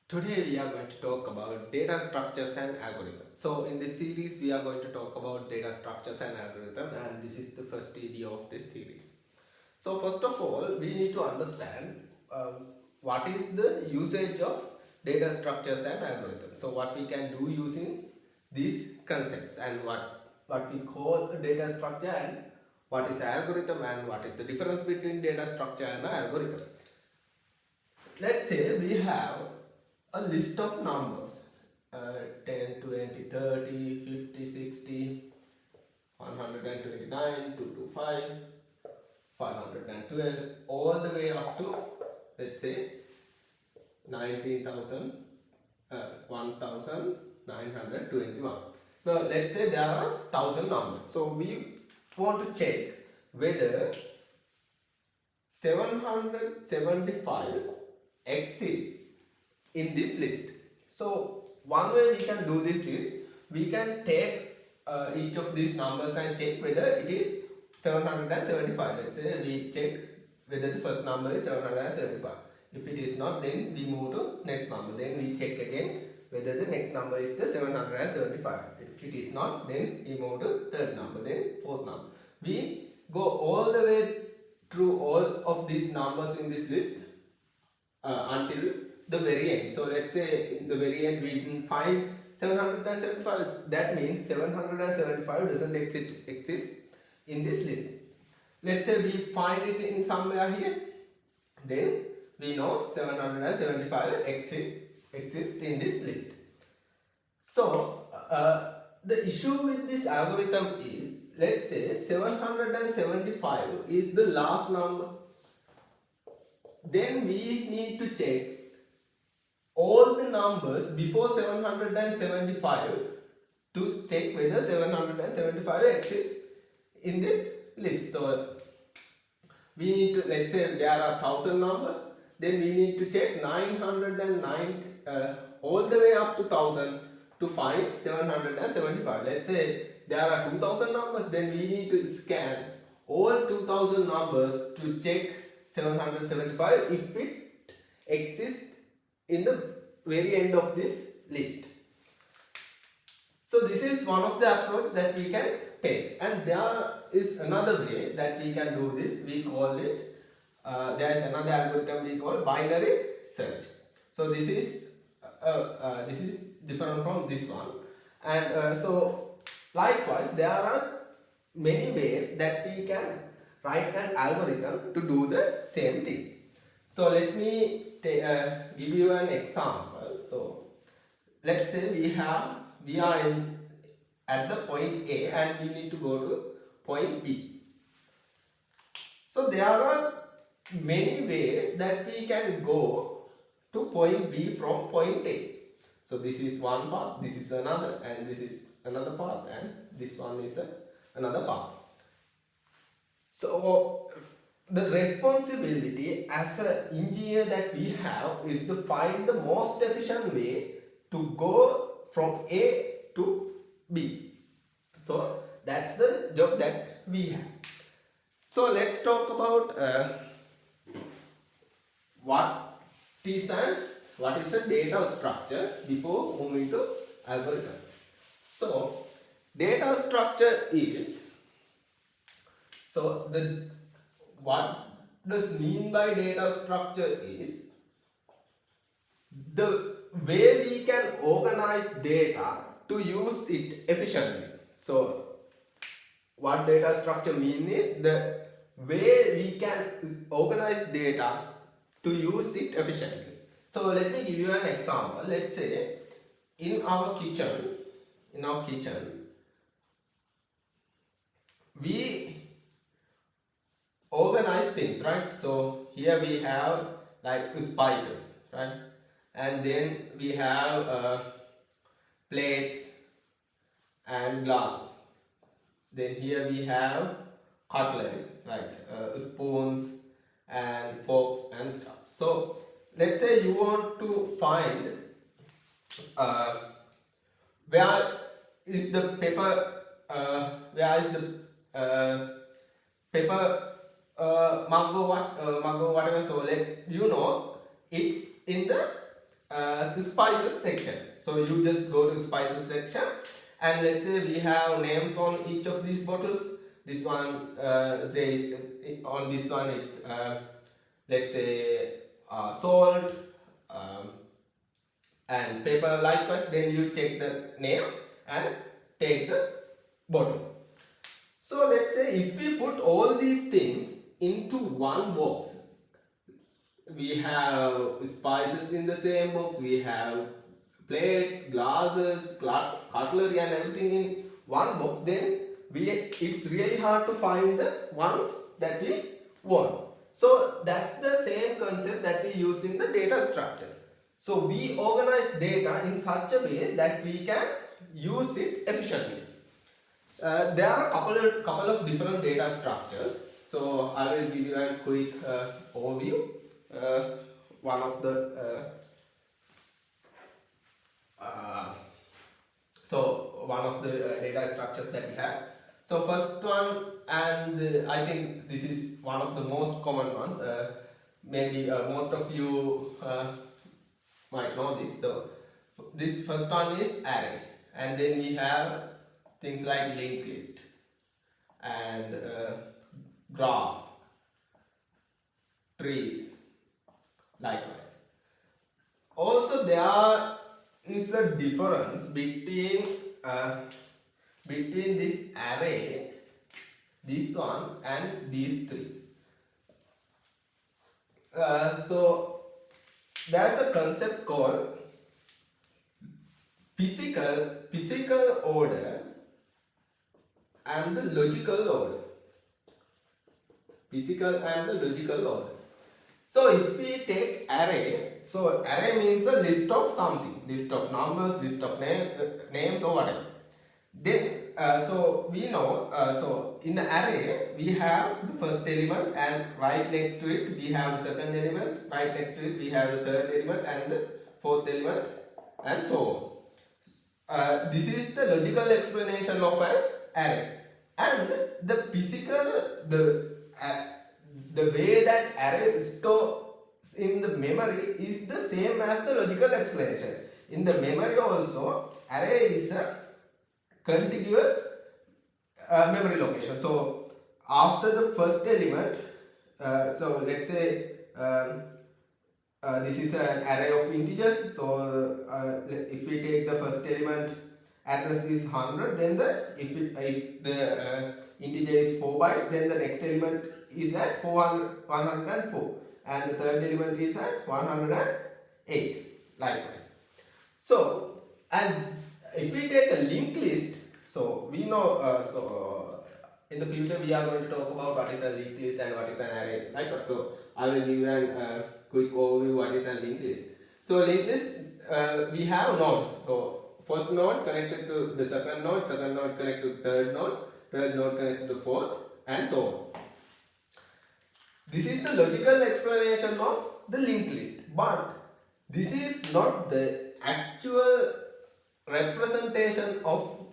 Today we are going to talk about data structures and algorithms. So in this series we are going to talk about data structures and algorithm, and this is the first video of this series. So first of all we need to understand what is the usage of data structures and algorithms. So what we can do using these concepts, and what we call a data structure, and what is algorithm, and what is the difference between data structure and algorithm. Let's say we have a list of numbers 10, 20, 30, 50, 60, 129, 225, 512, all the way up to, let's say, 19,000, 1,921. Now let's say there are 1,000 numbers. So we want to check whether 775 exists in this list. So one way we can do this is we can take each of these numbers and check whether it is 775. Let's say we check whether the first number is 775. If it is not, then we move to next number. Then we check again whether the next number is the 775. If it is not, then we move to third number, then fourth number. We go all the way through all of these numbers in this list until the very end. So let's say in the very end we can find 775. That means 775 doesn't exist in this list. Let's say we find it in somewhere here, then we know 775 exists in this list. So the issue with this algorithm is, let's say 775 is the last number. Then we need to check all the numbers before 775 to check whether 775 exists in this list. So we need to, let's say there are 1,000 numbers, then we need to check 909 all the way up to 1,000 to find 775. Let's say there are 2,000 numbers, then we need to scan all 2,000 numbers to check 775 if it exists in the very end of this list. So this is one of the approach that we can take, and there is another way that we can do this. We call it, there is another algorithm we call binary search. So this is different from this one, and so likewise there are many ways that we can write an algorithm to do the same thing. So let me give you an example. So let's say we are at the point A and we need to go to point B. So there are many ways that we can go to point B from point A. So this is one path, this is another, and this is another path, and this one is another path. So the responsibility as an engineer that we have is to find the most efficient way to go from A to B. So that's the job that we have. So let's talk about what is a data structure before moving to algorithms. So data structure is, so what does mean by data structure is the way we can organize data to use it efficiently. So what data structure means is the way we can organize data to use it efficiently. So let me give you an example. Let's say in our kitchen we organize things, right? So here we have like spices, right? And then we have plates and glasses. Then here we have cutlery, like spoons and forks and stuff. So let's say you want to find where is the paper mug or whatever. So let you know it's in the the spices section. So you just go to spices section, and let's say we have names on each of these bottles. This one, say on this one it's let's say salt and pepper. Likewise, then you check the name and take the bottle. So let's say if we put all these things into one box, we have spices in the same box, we have plates, glasses, cutlery and everything in one box, then it's really hard to find the one that we want. So that's the same concept that we use in the data structure. So we organize data in such a way that we can use it efficiently. There are a couple of different data structures. So I will give you a quick overview. One of the data structures that we have. So first one, and I think this is one of the most common ones. Maybe most of you might know this. So this first one is array, and then we have things like linked list and graph, trees, likewise. Also there is a difference between this array, this one and these three. So there's a concept called physical order and the logical order. Physical and the logical order. So if we take array, so array means a list of something, list of numbers, list of names or whatever. Then so we know, so in the array we have the first element, and right next to it we have the second element, right next to it we have the third element and the fourth element, and so on. This is the logical explanation of an array. And the physical, the way that array stores in the memory is the same as the logical explanation. In the memory also, array is a contiguous memory location. So after the first element, so let's say this is an array of integers. So if we take the first element, address is 100, then if the integer is 4 bytes, then the next element is at 104, and the third element is at 108, likewise. So, and if we take a linked list, so we know, so in the future we are going to talk about what is a linked list and what is an array, likewise. So I will give you a quick overview what is a linked list. So linked list, we have nodes. So first node connected to the second node connected to third node connected to fourth, and so on. This is the logical explanation of the linked list, but this is not the actual representation of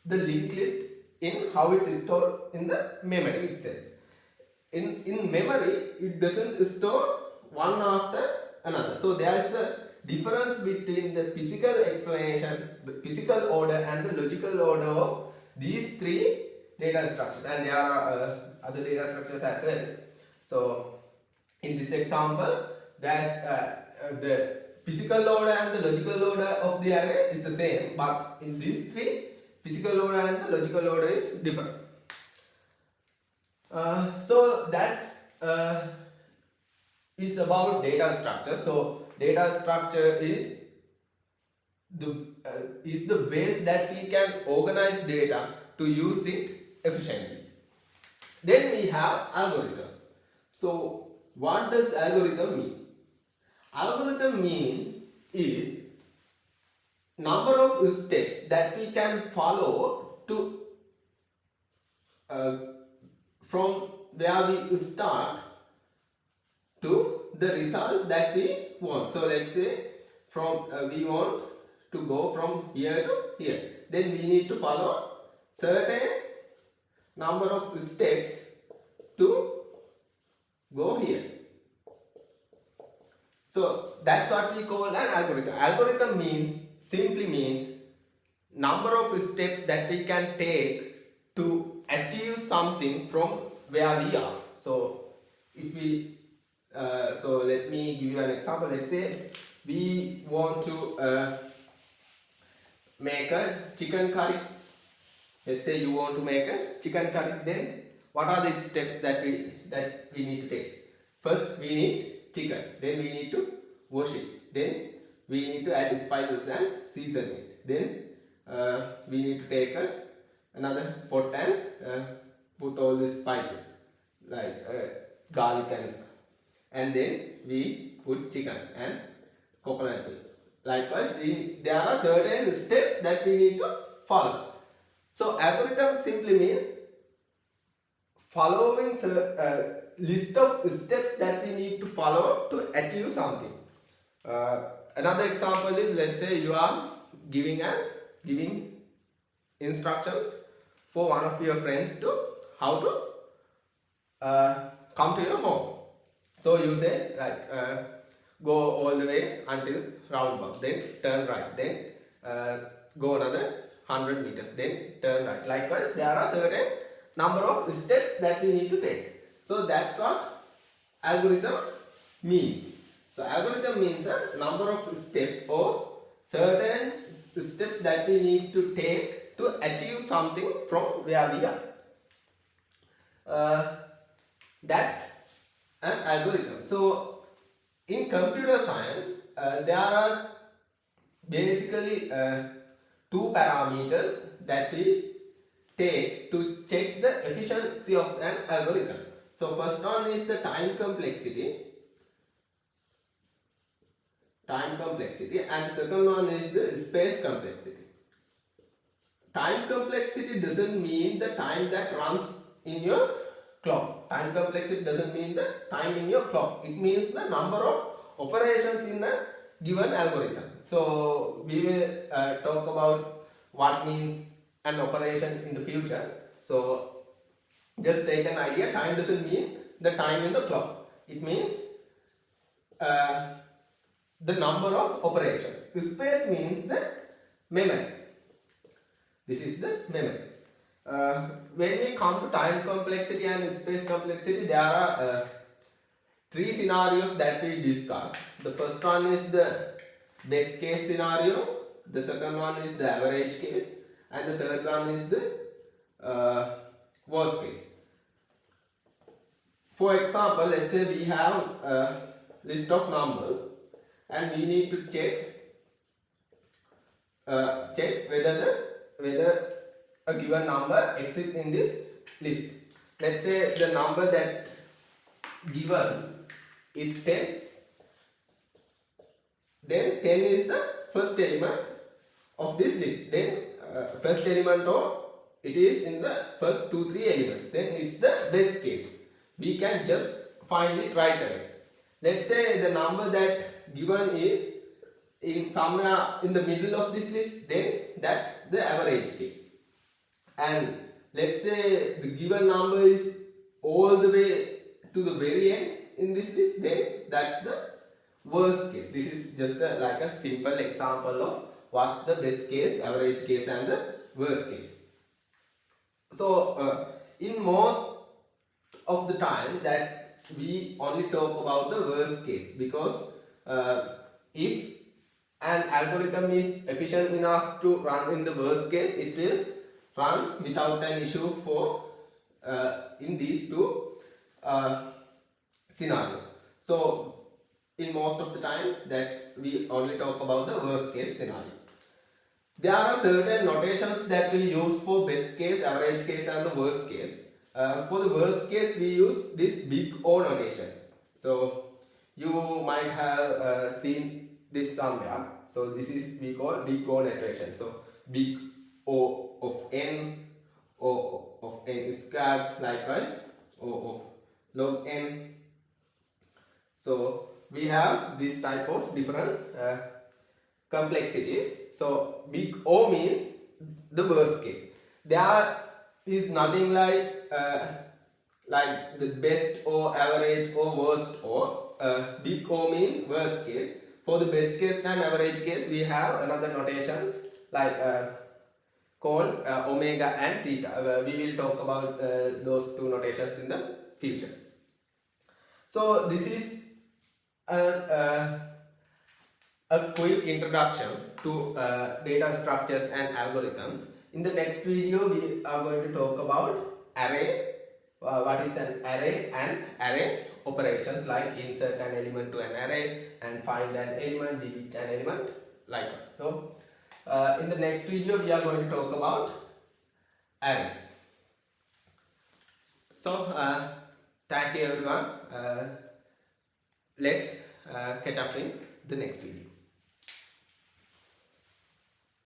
the linked list in how it is stored in the memory itself. In memory, it doesn't store one after another. So there is a difference between the physical explanation, the physical order and the logical order of these three data structures, and there are other data structures as well. So in this example, there's the physical order and the logical order of the array is the same, but in these three, physical order and the logical order is different. So that's is about data structure. So data structure is the ways that we can organize data to use it efficiently. Then we have algorithm. So what does algorithm mean? Algorithm means is number of steps that we can follow to from where we start to the result that we want. So let's say from we want to go from here to here. Then we need to follow certain number of steps to go here. So that's what we call an algorithm. Algorithm simply means number of steps that we can take to achieve something from where we are. So if we so let me give you an example. Let's say we want to make a chicken curry. Let's say you want to make a chicken curry. Then what are the steps that we need to take? First we need chicken. Then we need to wash it. Then we need to add spices and season it. Then we need to take another pot and put all the spices like garlic and stuff. And then we put chicken and coconut milk. Likewise, there are certain steps that we need to follow. So algorithm simply means following a list of steps that we need to follow to achieve something. Another example is, let's say you are giving instructions for one of your friends to how to come to your home. So you say like go all the way until roundabout, then turn right, then go another 100 meters, then turn right. Likewise, there are certain number of steps that we need to take. So that's what algorithm means. So algorithm means a number of steps or certain steps that we need to take to achieve something from where we are. That's an algorithm. So in computer science, there are basically two parameters that we take to check the efficiency of an algorithm. So first one is the time complexity, and the second one is the space complexity. Time complexity doesn't mean the time that runs in your clock. Time complexity doesn't mean the time in your clock. It means the number of operations in a given algorithm. So we will talk about what means an operation in the future. So just take an idea. Time doesn't mean the time in the clock. It means the number of operations. The space means the memory. This is the memory. When we come to time complexity and space complexity, there are three scenarios that we discuss. The first one is the best case scenario, the second one is the average case, and the third one is the worst case. For example, let's say we have a list of numbers and we need to check whether a given number exists in this list. Let's say the number that given is 10. Then 10 is the first element of this list. Then first element, or it is in the first 2-3 elements. Then it's the best case. We can just find it right away. Let's say the number that given is in somewhere in the middle of this list. Then that's the average case. And let's say the given number is all the way to the very end in this list. Then that's the worst case. This is just like a simple example of what's the best case, average case, and the worst case. So in most of the time that we only talk about the worst case, because if an algorithm is efficient enough to run in the worst case, it will run without an issue for in these two scenarios. So in most of the time that we only talk about the worst case scenario. There are certain notations that we use for best case, average case, and the worst case. For the worst case, we use this big O notation. So you might have seen this somewhere. So this is we call big O notation. So big O of n, O of n squared, likewise O of log n. So we have this type of different complexities. So big O means the worst case. There is nothing like the best or average or worst or. big O means worst case. For the best case and average case, we have another notations like called omega and theta. We will talk about those two notations in the future. So this is a quick introduction to data structures and algorithms. In the next video, we are going to talk about array, what is an array, and array operations like insert an element to an array and find an element, delete an element, like that. So in the next video, we are going to talk about arrays. So thank you everyone. Let's catch up in the next video.